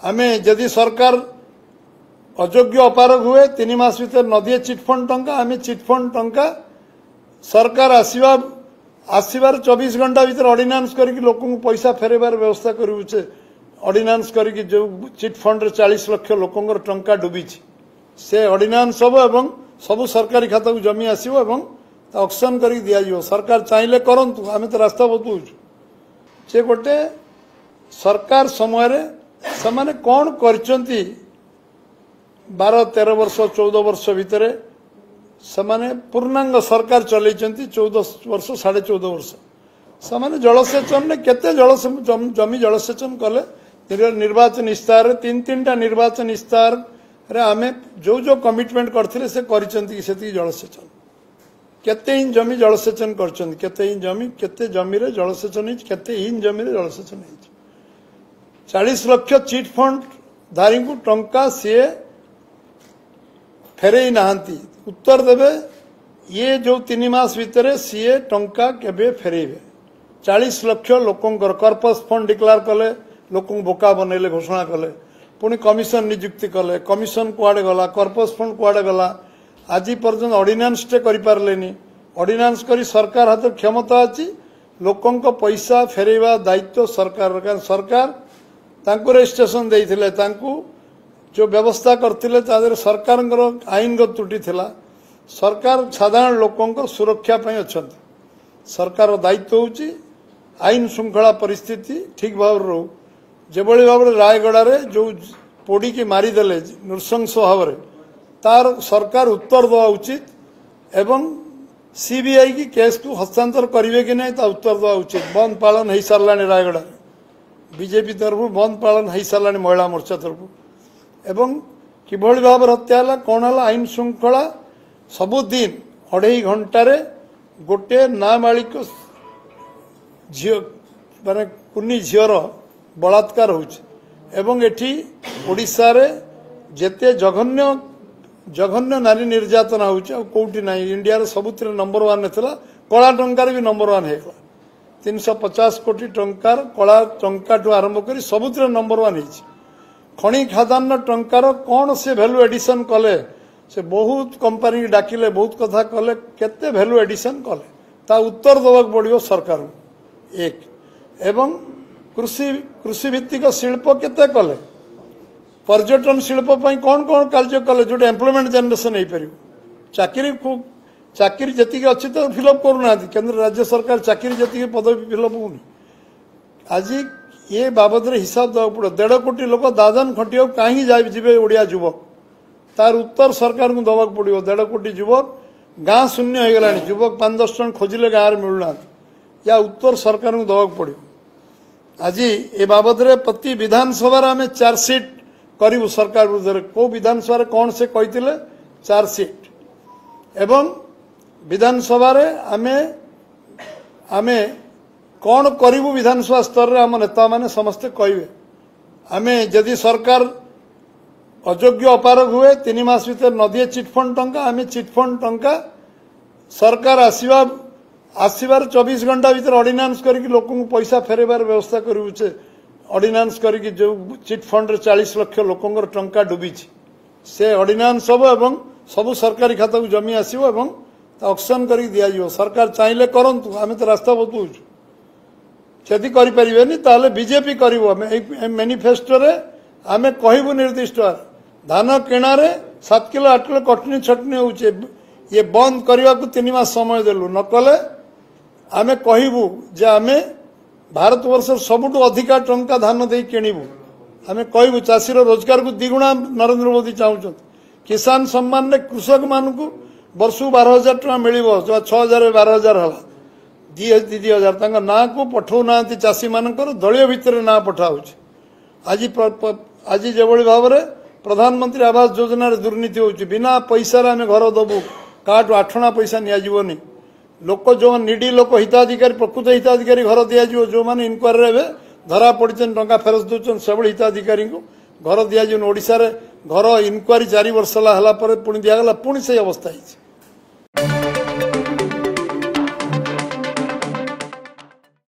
आमे जदि सरकार अयोग्य अपारग हुए 3 मास भीतर न दिए चिटफंड टंका आमे चिटफंड टंका सरकार आसबार 24 घंटा भीतर ऑर्डिनेंस करके लोक पैसा फेरबार व्यवस्था करूचे ऑर्डिनेंस करके जो चिटफंड 40 लाख लोकंर टंका डूबी से ऑर्डिनेंस सब एवं सब सरकारी खाता को जमी आसो एवं ऑक्शन करके दिया सरकार चाहिए करंतु आमे तो रास्ता बतौଛୁ से गोटे सरकार समय से कौन कर 12-13 वर्ष 14 वर्ष भितर से पूर्णांग सरकार चल 14 वर्ष 14.5 वर्ष से जलसेचन केते जमी जलसेचन कले निर्वाचन इस्तार 3-3टा निर्वाचन इस्तार आमे जो कमिटमेंट करथिले से करिसेंती सेती जलसेचन केते इन जमी जलसेचन करछंती केते इन जमी केते जमी रे जलसेचन हिच केते इन जमी रे जलसेचन हिच 40 लाख चिट फंड धारी को टंका सी फेरे नहांती उत्तर देवे ये जो 3 मास भितर सीए टंका केबे फेरेबे 40 लाख लोकंकर कर्पस फंड डिक्लेयर कले लोक बोका बनैले घोषणा कले पुणी कमिशन नियुक्ति कले कमिशन कुआडे गला कर्पस फंड कुआडे गला आज पर्यंत ऑर्डिनेंस टे करि पारलेनी ऑर्डिनेंस करी सरकार हाथ क्षमता अछि लोकंक पैसा फेरेबा दायित्व सरकार कारण सरकार तांको रजिस्ट्रेशन देइथिले तांको जो व्यवस्था करथिले तादर सरकार आईनगत त्रुटि थिला सरकार साधारण लोकंक सुरक्षा पई अछंती सरकार दायित्व होची आईन श्रृंखला परिस्थिति ठीक भाव रो जेबळी भाव रायगड़ा जो पोड़ी की मारिदेले नृशंस भाव तार सरकार उत्तर देवा उचित एवं सीबीआई की केस को हस्तांतर करेंगे कि नहीं ता उत्तर देवा उचित बंद पालन हो सारा रायगड़ा बीजेपी तरफ बंद पालन हो सारा महिला मोर्चा तरफ एवं किभली भाव हत्या है कौन है आईन श्रृंखला सबुदिन 2.5 घंटार गोटे नाबालिक झी माने कुनी झीर बलात्कार होड़शा जेते जघन्य जघन्य नारी निर्यातना होटी ना इंडिया सबुत नंबर 1 था कला टंकार भी नंबर 1 है 350 कोटी टंकार कला टंका ठू आरंभ कर सबुत नंबर 1 है खଣି खादान टंकार कौन से भैल्यू एडिशन कले से बहुत कंपनी डाकिले बहुत कथा कले केते भैल्यू एडिशन कले ता उत्तर देवाक पड़ो सरकार एक एवं कृषि कृषि भित्तिक शिल्प केते कले पर्यटन शिल्प कौन कौन कार्य कले जो एम्प्लॉयमेंट जनरेशन हो पार चाकरी जी अच्छी तो फिलअप करूना केंद्र राज्य सरकार चाकरी जी पदवी फिलअप होनी आज ये बाबद हिसाब देवा पड़ो 1.5 कोटी लोक दादन खटिया कहीं जी ओडिया युवक तार उत्तर सरकार को दवाक पड़ो 1.5 कोटी युवक गाँ शून्य हो गला युवक 5-10 जन खोजिले गाँव में मिलूना या उत्तर सरकार को दवाक पड़ो आज ए बाबद प्रति विधानसभा आम चार्जसीट करूँ सरकार विरुद्ध कौ विधानसभा कौन से कहते चार्जसीट एवं विधानसभा आम कौन करूँ विधानसभा स्तर में आम नेता मैंने समस्ते कहे आम जदि सरकार अयोग्य अपारग हुए 3 मास भीतर न दिए चिटफंड टंका आम चिटफंड टंका सरकार आसबार 24 घंटा भीतर ऑर्डिनेंस करके लोक पैसा फेरबार व्यवस्था करूचे ऑर्डिनेंस करके जो चिटफंड 40 लाख लोकंर टंका डूबी से ऑर्डिनेंस सब एवं सब सरकारी खाता को जमी आसो एवं ऑक्शन करके दिया सरकार चाहिए करंतु आमे तो रास्ता बतौଛୁ जदि करें ताले बीजेपी करू मैनिफेस्टो रे आमे कहबू निर्दिष्ट धान किणारे 7 किलो 8 किलो कटनी छटनी होचे ये बंद करने को 3 मास समय देलु नकले आमे कहबू जे आमे भारतवर्ष सबुठु अधिका टंका धान दे किणबू आमे कहबू चाषीर रोजगार को 2 गुणा नरेंद्र मोदी चाहते किसान सम्मान ने कृषक मान को वर्ष 12,000 टका मिल 6,000-12,000 है 2,000 ना को पठाऊना चाषी मान दलीय भितर ना पठाऊ आज जो भाव में प्रधानमंत्री आवास योजना दुर्नीति हो बिना पैसा आम घर दबू काटू 8 आना पैसा निजी लोक जो निडी लोक हिताधिकारी प्रकृत हिताधिकारी घर दिज्व जो मैंने इनक्वारी रे धरा पड़ी टंका फेरस्त दौरान से हिताधिकारी को घर दिज्व ओडिशा रे घर इनक्वारी 4 वर्ष है पुणी दिगला पुणी से अवस्था है।